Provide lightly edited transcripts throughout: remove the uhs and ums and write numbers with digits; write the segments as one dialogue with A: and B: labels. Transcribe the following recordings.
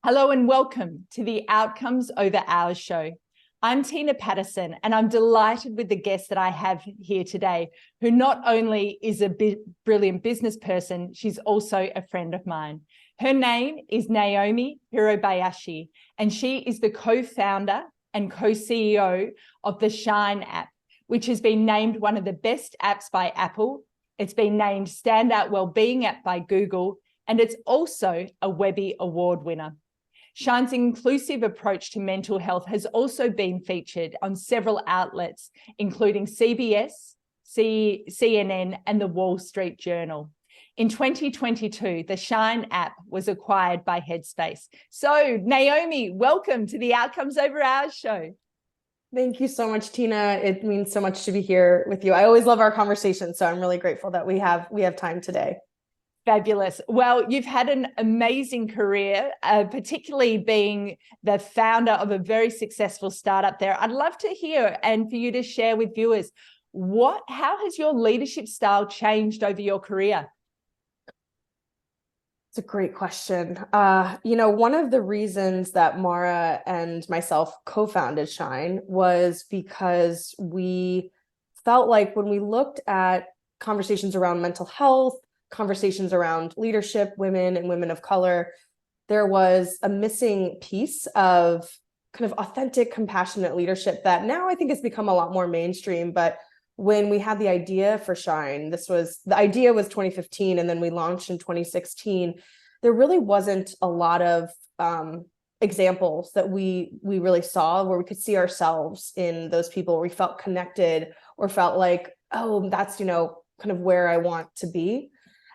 A: Hello and welcome to the Outcomes Over Hours show. I'm Tina Patterson, and I'm delighted with the guest that I have here today, who not only is a brilliant business person, she's also a friend of mine. Her name is Naomi Hirabayashi, and she is the co-founder and co-CEO of the Shine app, which has been named one of the best apps by Apple. It's been named Standout Wellbeing App by Google, and it's also a Webby Award winner. Shine's inclusive approach to mental health has also been featured on several outlets, including CBS, CNN, and the Wall Street Journal. In 2022, the Shine app was acquired by Headspace. So, Naomi, welcome to the Outcomes Over Hours show.
B: Thank you so much, Tina. It means so much to be here with you. I always love our conversation, so I'm really grateful that we have time today.
A: Fabulous. Well, you've had an amazing career, particularly being the founder of a very successful startup there. I'd love to hear and for you to share with viewers, how has your leadership style changed over your career?
B: It's a great question. One of the reasons that Mara and myself co-founded Shine was because we felt like when we looked at conversations around mental health, conversations around leadership, women and women of color, there was a missing piece of kind of authentic, compassionate leadership that now I think has become a lot more mainstream. But when we had the idea for Shine, the idea was 2015, and then we launched in 2016. There really wasn't a lot of examples that we really saw where we could see ourselves in those people, where we felt connected or felt like, oh, that's, kind of where I want to be.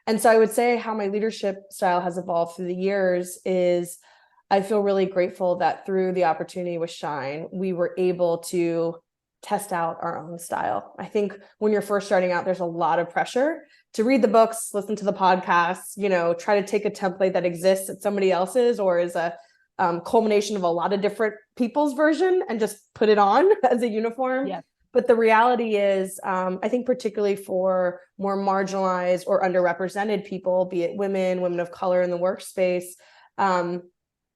B: And so I would say how my leadership style has evolved through the years is I feel really grateful that through the opportunity with Shine, we were able to test out our own style. I think when you're first starting out, there's a lot of pressure to read the books, listen to the podcasts, try to take a template that exists at somebody else's or is a culmination of a lot of different people's version and just put it on as a uniform.
A: Yeah.
B: But the reality is, I think particularly for more marginalized or underrepresented people, be it women of color in the workspace,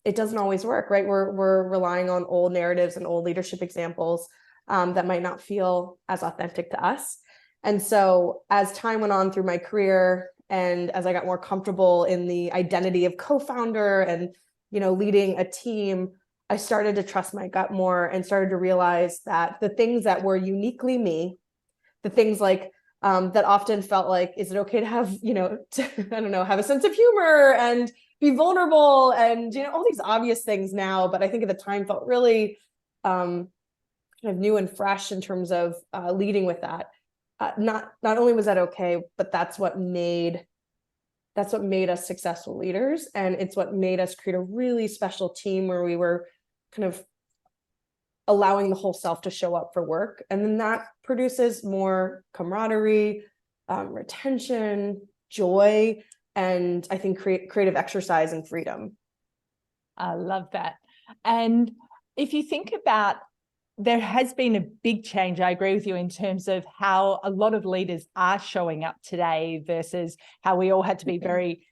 B: it doesn't always work, right? We're relying on old narratives and old leadership examples that might not feel as authentic to us. And so as time went on through my career and as I got more comfortable in the identity of co-founder and, leading a team, I started to trust my gut more and started to realize that the things that were uniquely me, the things like that often felt like, is it okay to have, have a sense of humor and be vulnerable and, all these obvious things now, but I think at the time felt really kind of new and fresh in terms of leading with that. Not only was that okay, but that's what made us successful leaders. And it's what made us create a really special team where we were kind of allowing the whole self to show up for work. And then that produces more camaraderie, retention, joy, and I think creative exercise and freedom.
A: I love that. And if you think about, there has been a big change, I agree with you, in terms of how a lot of leaders are showing up today versus how we all had to be very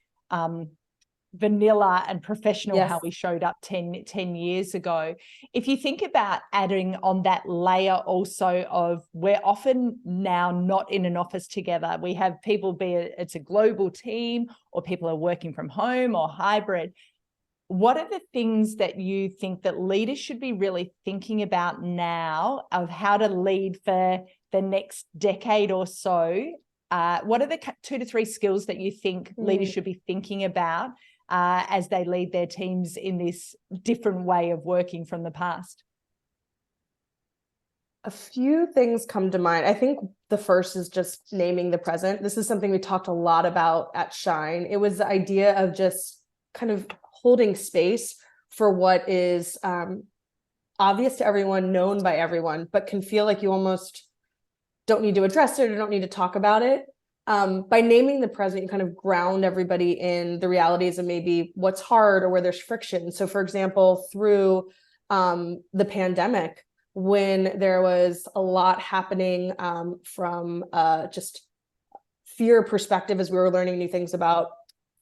A: vanilla and professional. Yes. How we showed up 10 years ago. If you think about adding on that layer also of we're often now not in an office together. We have people, it's a global team or people are working from home or hybrid. What are the things that you think that leaders should be really thinking about now of how to lead for the next decade or so? What are the 2 to 3 skills that you think leaders should be thinking about as they lead their teams in this different way of working from the past?
B: A few things come to mind. I think the first is just naming the present. This is something we talked a lot about at Shine. It was the idea of just kind of holding space for what is obvious to everyone, known by everyone, but can feel like you almost don't need to address it or don't need to talk about it. By naming the present, you kind of ground everybody in the realities of maybe what's hard or where there's friction. So for example, through the pandemic, when there was a lot happening from just fear perspective as we were learning new things about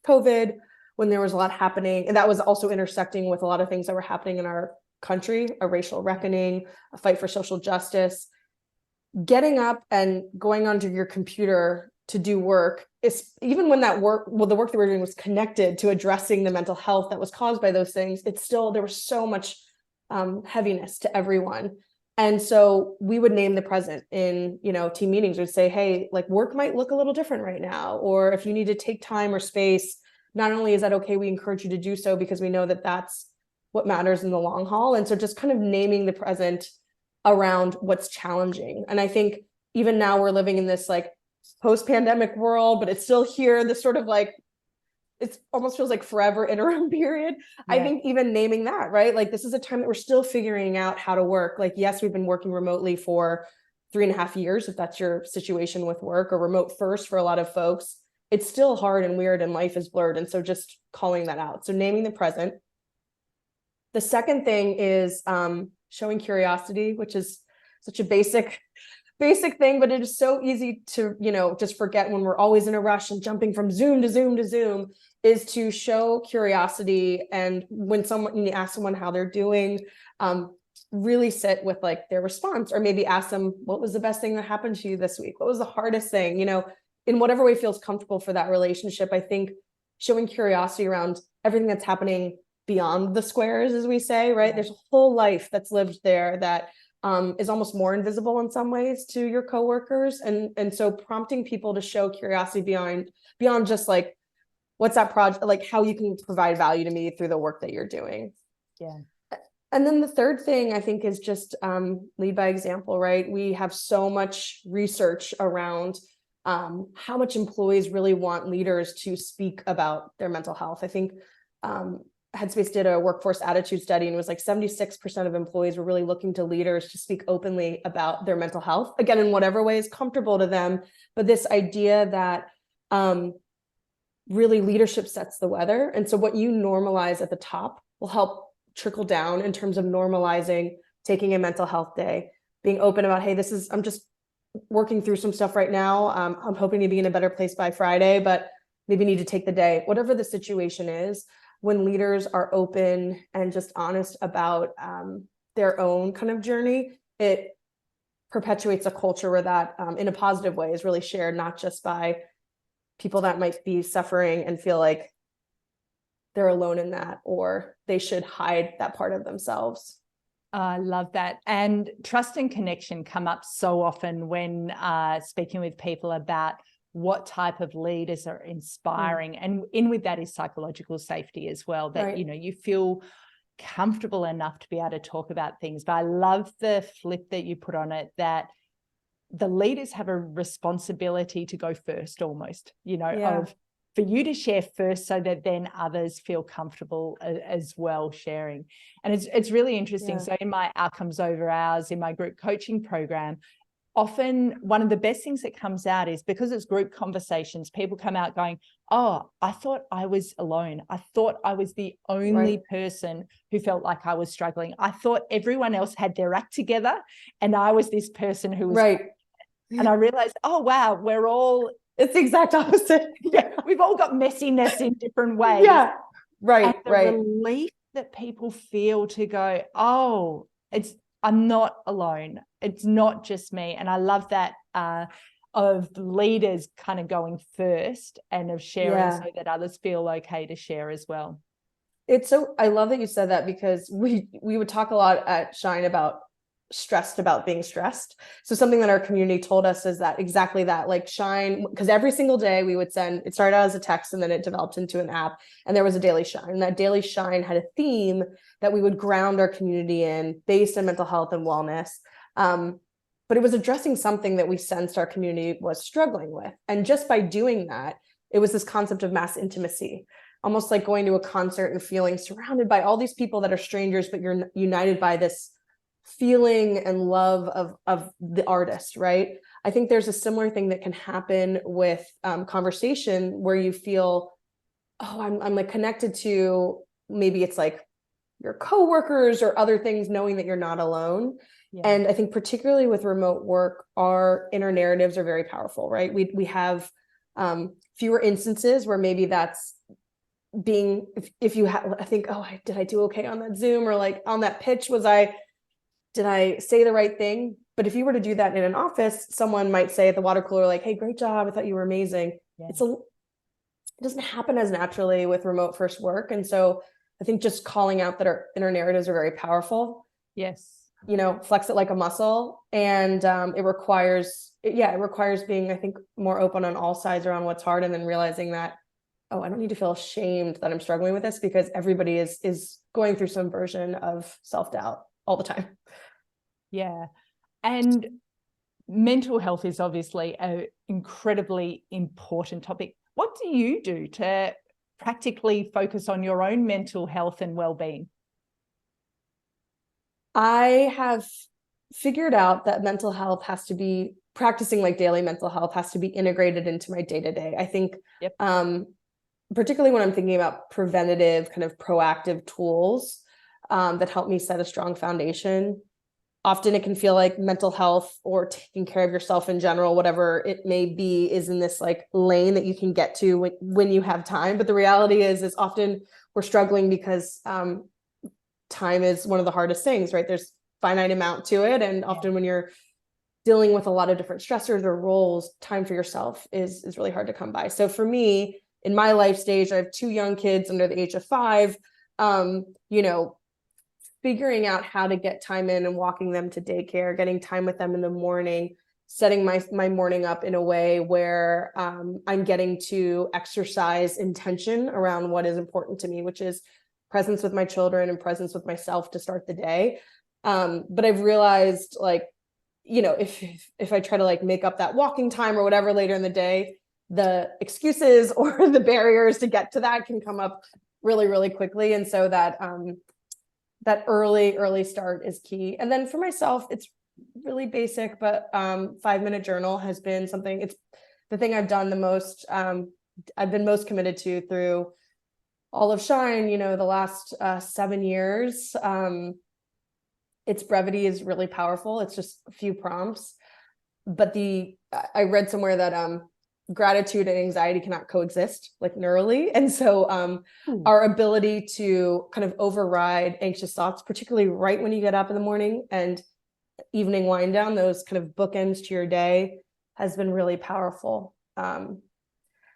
B: COVID, when there was a lot happening, and that was also intersecting with a lot of things that were happening in our country, a racial reckoning, a fight for social justice. Getting up and going onto your computer to do work is, even when that work, well, the work that we were doing was connected to addressing the mental health that was caused by those things, it's still, there was so much heaviness to everyone. And so we would name the present in, team meetings. We'd say, hey, like, work might look a little different right now, or if you need to take time or space, not only is that okay, we encourage you to do so because we know that that's what matters in the long haul. And so just kind of naming the present around what's challenging. And I think even now we're living in this like post-pandemic world, but it's still here, this sort of like, it almost feels like forever interim period. Yeah. I think even naming that, right? Like, this is a time that we're still figuring out how to work. Like, yes, we've been working remotely for 3.5 years, if that's your situation with work, or remote first for a lot of folks. It's still hard and weird and life is blurred. And so just calling that out. So naming the present. The second thing is showing curiosity, which is such a basic thing, but it is so easy to, just forget when we're always in a rush and jumping from Zoom to Zoom to Zoom, is to show curiosity. And when you ask someone how they're doing, really sit with like their response, or maybe ask them, what was the best thing that happened to you this week? What was the hardest thing? In whatever way feels comfortable for that relationship. I think showing curiosity around everything that's happening beyond the squares, as we say, right? There's a whole life that's lived there that is almost more invisible in some ways to your coworkers. And so prompting people to show curiosity beyond just like, what's that project, like how you can provide value to me through the work that you're doing.
A: Yeah.
B: And then the third thing I think is just lead by example, right? We have so much research around how much employees really want leaders to speak about their mental health. I think Headspace did a workforce attitude study, and it was like 76% of employees were really looking to leaders to speak openly about their mental health, again, in whatever way is comfortable to them. But this idea that really leadership sets the weather. And so what you normalize at the top will help trickle down in terms of normalizing taking a mental health day, being open about, hey, I'm just working through some stuff right now. I'm hoping to be in a better place by Friday, but maybe need to take the day, whatever the situation is. When leaders are open and just honest about their own kind of journey, it perpetuates a culture where that in a positive way is really shared, not just by people that might be suffering and feel like they're alone in that, or they should hide that part of themselves.
A: I love that. And trust and connection come up so often when speaking with people about what type of leaders are inspiring. And in with that is psychological safety as well, that,
B: right.
A: You feel comfortable enough to be able to talk about things. But I love the flip that you put on it, that the leaders have a responsibility to go first almost, for you to share first so that then others feel comfortable as well sharing. And it's really interesting. Yeah. So in my outcomes over hours, in my group coaching program, often one of the best things that comes out is, because it's group conversations, people come out going, oh, I thought I was alone. I thought I was the only person who felt like I was struggling. I thought everyone else had their act together and I was this person who was And I realized, oh, wow, it's the exact opposite. Yeah, we've all got messiness in different ways. Yeah, right, and the relief that people feel to go, oh, I'm not alone. It's not just me. And I love that of leaders kind of going first and of sharing so that others feel okay to share as well.
B: I love that you said that, because we would talk a lot at Shine about stressed about being stressed. So something that our community told us is that exactly that, like Shine, because every single day we would send, it started out as a text and then it developed into an app, and there was a daily Shine. And that daily Shine had a theme that we would ground our community in based on mental health and wellness. But it was addressing something that we sensed our community was struggling with. And just by doing that, it was this concept of mass intimacy, almost like going to a concert and feeling surrounded by all these people that are strangers, but you're united by this feeling and love of the artist, right? I think there's a similar thing that can happen with conversation, where you feel, oh, I'm like connected to, maybe it's like your coworkers or other things, knowing that you're not alone. Yeah. And I think particularly with remote work, our inner narratives are very powerful, right? We have fewer instances where maybe that's being, if you have, I think, oh, did I do okay on that Zoom, or like on that pitch, did I say the right thing? But if you were to do that in an office, someone might say at the water cooler, like, hey, great job, I thought you were amazing.
A: Yeah.
B: It doesn't happen as naturally with remote first work. And so I think just calling out that our inner narratives are very powerful.
A: Yes.
B: Flex it like a muscle. And it requires being, I think, more open on all sides around what's hard, and then realizing that, oh, I don't need to feel ashamed that I'm struggling with this, because everybody is going through some version of self-doubt all the time.
A: Yeah. And mental health is obviously an incredibly important topic. What do you do to practically focus on your own mental health and well-being?
B: I have figured out that mental health has to be, practicing like daily mental health has to be integrated into my day-to-day. I think,
A: Yep.
B: Particularly when I'm thinking about preventative, kind of proactive tools that help me set a strong foundation. Often it can feel like mental health or taking care of yourself in general, whatever it may be, is in this like lane that you can get to when you have time. But the reality is often we're struggling because time is one of the hardest things, right? There's finite amount to it. And often when you're dealing with a lot of different stressors or roles, time for yourself is really hard to come by. So for me, in my life stage, I have 2 young kids under the age of 5, figuring out how to get time in and walking them to daycare, getting time with them in the morning, setting my morning up in a way where I'm getting to exercise intention around what is important to me, which is presence with my children and presence with myself to start the day. But I've realized, like, if I try to like make up that walking time or whatever later in the day, the excuses or the barriers to get to that can come up really, really quickly. And so that early start is key. And then for myself, it's really basic, but 5-minute journal has been something, it's the thing I've done the most, I've been most committed to through all of Shine, the last 7 years. Its brevity is really powerful. It's just a few prompts, but I read somewhere that gratitude and anxiety cannot coexist, like neurally. And so our ability to kind of override anxious thoughts, particularly right when you get up in the morning and evening wind down, those kind of bookends to your day, has been really powerful.
A: I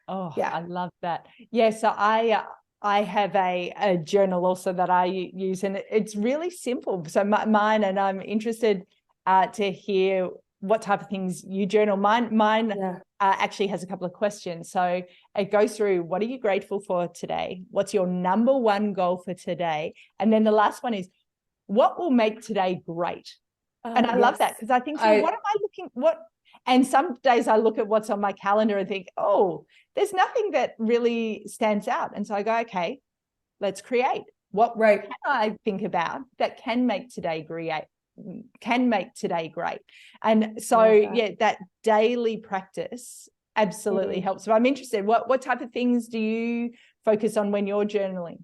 A: love that. Yeah. So I have a journal also that I use, and it's really simple. So mine, and I'm interested to hear what type of things you journal. Mine actually has a couple of questions. So it goes through, what are you grateful for today? What's your number one goal for today? And then the last one is, what will make today great? And I love that, because I think, so what am I looking, and some days I look at what's on my calendar and think, oh, there's nothing that really stands out. And so I go, okay, let's create. What can I think about that can make today great? And so that daily practice absolutely helps. So I'm interested, what type of things do you focus on when you're journaling?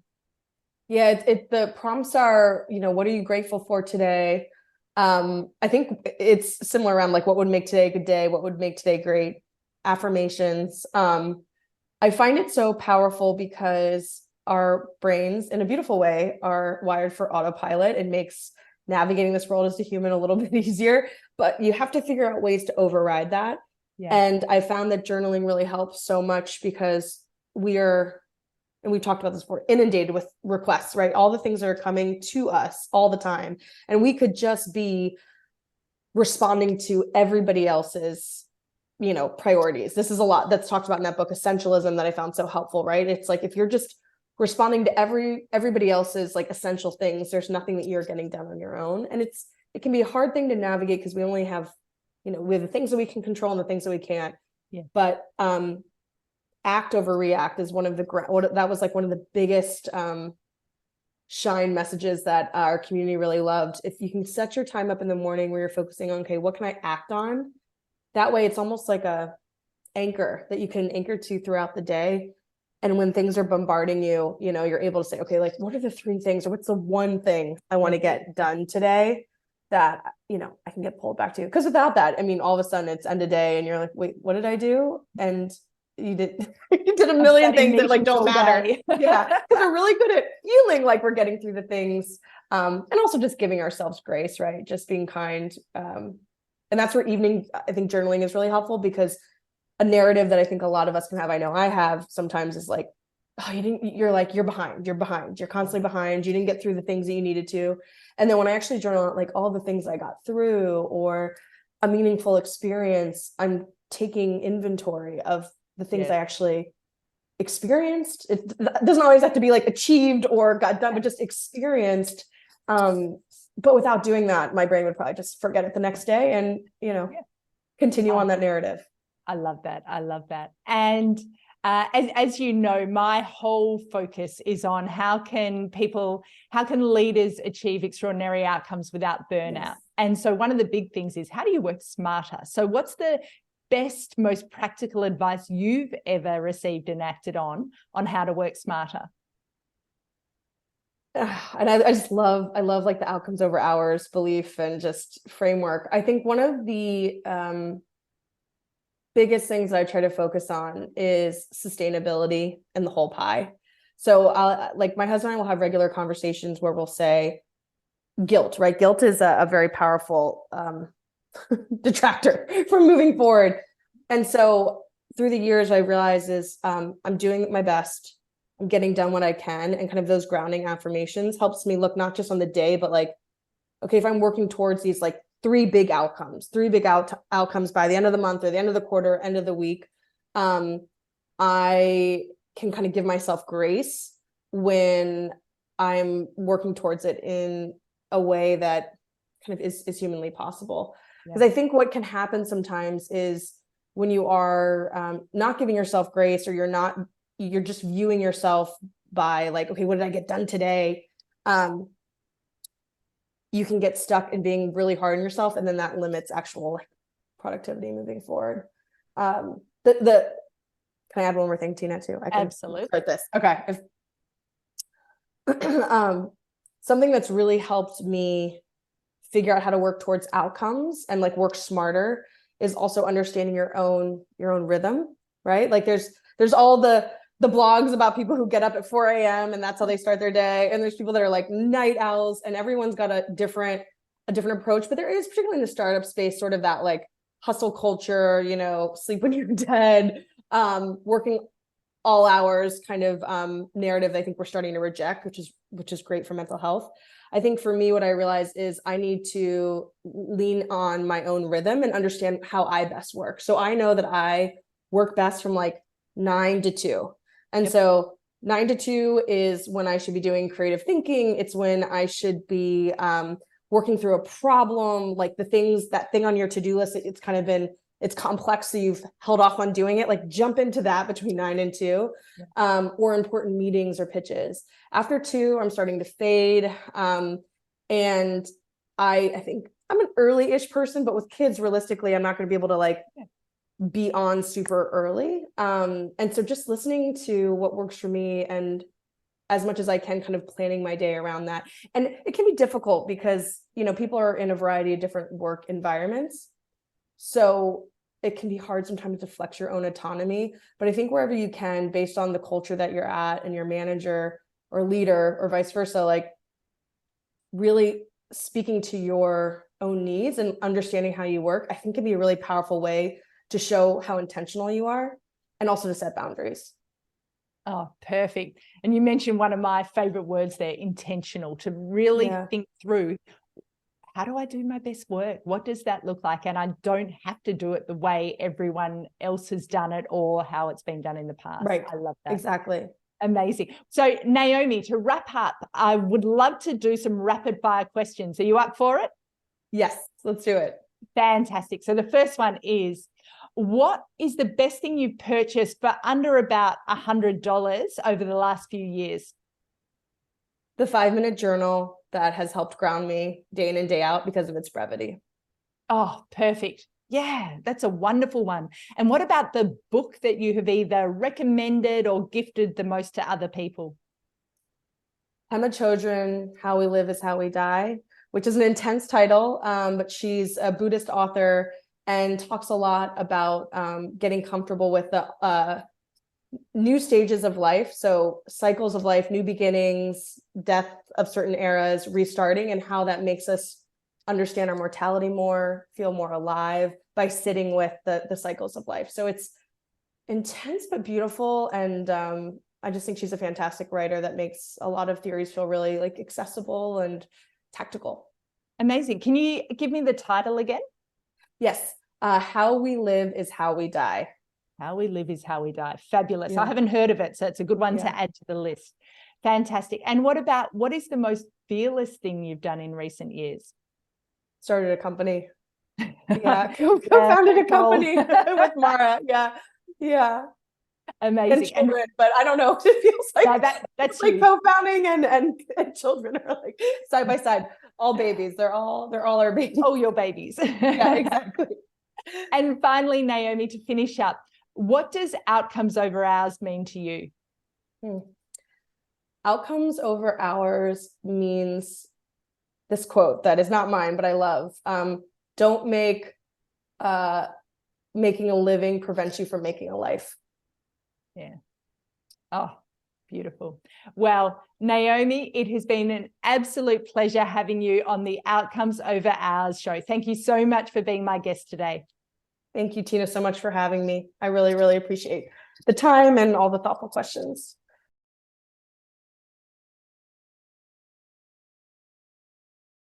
B: The prompts are, what are you grateful for today? I think it's similar around like, what would make today a good day? What would make today great? Affirmations. I find it so powerful because our brains, in a beautiful way, are wired for autopilot. It makes navigating this world as a human a little bit easier, but you have to figure out ways to override that. And I found that journaling really helps so much, because and we've talked about this before, inundated with requests, right? All the things that are coming to us all the time. And we could just be responding to everybody else's, priorities. This is a lot that's talked about in that book, Essentialism, that I found so helpful, right? It's like, if you're just responding to everybody else's like essential things, there's nothing that you're getting done on your own. And it can be a hard thing to navigate, because we only have, we have the things that we can control and the things that we can't. But act over react is one of the biggest Shine messages that our community really loved. If you can set your time up in the morning where you're focusing on, okay, what can I act on? That way it's almost like a anchor that you can anchor to throughout the day. And when things are bombarding you, you're able to say, okay, like, what are the 3 things, or what's the one thing I want to get done today that, I can get pulled back to? Because without that, I mean, all of a sudden it's end of day and you're like, wait, what did I do? And you did you did a million things that like don't matter. Yeah, because we're really good at feeling like we're getting through the things, and also just giving ourselves grace, right? Just being kind. And that's where evening, I think journaling is really helpful, because a narrative that I think a lot of us can have, I know I have sometimes, is like, oh, you're behind, you're constantly behind, you didn't get through the things that you needed to. And then when I actually journal out like all the things I got through, or a meaningful experience, I'm taking inventory of the things I actually experienced. It doesn't always have to be like achieved or got done, but just experienced. But without doing that, my brain would probably just forget it the next day and, continue on that narrative.
A: I love that. I love that. And as you know, my whole focus is on how can leaders achieve extraordinary outcomes without burnout? Yes. And so one of the big things is, how do you work smarter? So what's the best, most practical advice you've ever received and acted on how to work smarter?
B: And I love like the outcomes over hours belief and just framework. I think one of the biggest things that I try to focus on is sustainability and the whole pie. So like my husband and I will have regular conversations where we'll say guilt, right? Guilt is a very powerful detractor from moving forward. And so through the years, I realized I'm doing my best. I'm getting done what I can, and kind of those grounding affirmations helps me look not just on the day, but like, okay, if I'm working towards these like three big outcomes by the end of the month or the end of the quarter, end of the week, I can kind of give myself grace when I'm working towards it in a way that kind of is humanly possible. Because I think what can happen sometimes is when you are not giving yourself grace, or you're just viewing yourself by like, okay, what did I get done today? You can get stuck in being really hard on yourself, and then that limits actual like productivity moving forward. Can I add one more thing, Tina, too? I can
A: absolutely
B: start this. Okay. Something that's really helped me figure out how to work towards outcomes and like work smarter is also understanding your own rhythm, right? Like there's all the blogs about people who get up at 4 a.m. and that's how they start their day. And there's people that are like night owls, and everyone's got a different approach. But there is, particularly in the startup space, sort of that like hustle culture, sleep when you're dead, working all hours kind of narrative that I think we're starting to reject, which is great for mental health. I think for me, what I realized is I need to lean on my own rhythm and understand how I best work. So I know that I work best from like 9 to 2. And so 9 to 2 is when I should be doing creative thinking. It's when I should be working through a problem, like that thing on your to-do list. It's complex, so you've held off on doing it. Like jump into that between 9 and 2, or important meetings or pitches. After 2, I'm starting to fade. And I think I'm an early-ish person, but with kids, realistically, I'm not going to be able to like be on super early. And so just listening to what works for me, and as much as I can, kind of planning my day around that. And it can be difficult because, people are in a variety of different work environments. So it can be hard sometimes to flex your own autonomy. But I think wherever you can, based on the culture that you're at and your manager or leader or vice versa, like really speaking to your own needs and understanding how you work, I think can be a really powerful way to show how intentional you are, and also to set boundaries.
A: Oh, perfect. And you mentioned one of my favorite words there, intentional, to really think through, how do I do my best work? What does that look like? And I don't have to do it the way everyone else has done it or how it's been done in the past.
B: Right.
A: I love that.
B: Exactly.
A: Amazing. So Naomi, to wrap up, I would love to do some rapid fire questions. Are you up for it?
B: Yes, let's do it.
A: Fantastic. So the first one is, what is the best thing you've purchased for under about $100 over the last few years?
B: The 5-minute journal that has helped ground me day in and day out because of its brevity.
A: Oh, perfect. Yeah, that's a wonderful one. And what about the book that you have either recommended or gifted the most to other people?
B: Pema Chodron, How We Live is How We Die, which is an intense title, but she's a Buddhist author, and talks a lot about getting comfortable with the new stages of life. So cycles of life, new beginnings, death of certain eras, restarting, and how that makes us understand our mortality more, feel more alive by sitting with the cycles of life. So it's intense but beautiful. And I just think she's a fantastic writer that makes a lot of theories feel really like accessible and tactical.
A: Amazing. Can you give me the title again?
B: Yes. How We Live is How We Die.
A: How We Live is How We Die. Fabulous.
B: Yeah.
A: I haven't heard of it, so it's a good one
B: Yeah.
A: to add to the list. Fantastic. And what is the most fearless thing you've done in recent years?
B: Started a company. Yeah. Co-founded a company with Mara. Yeah. Yeah.
A: Amazing.
B: And children, but I don't know what it feels like.
A: No, that's
B: like
A: you.
B: co-founding and children are like side by side, all babies. They're all our babies.
A: All your babies.
B: Yeah, exactly.
A: And finally, Naomi, to finish up, what does outcomes over hours mean to you?
B: Outcomes over hours means this quote that is not mine, but I love. Don't make making a living prevent you from making a life.
A: Yeah. Oh, beautiful. Well, Naomi, it has been an absolute pleasure having you on the Outcomes Over Hours show. Thank you so much for being my guest today.
B: Thank you, Tina, so much for having me. I really, really appreciate the time and all the thoughtful questions.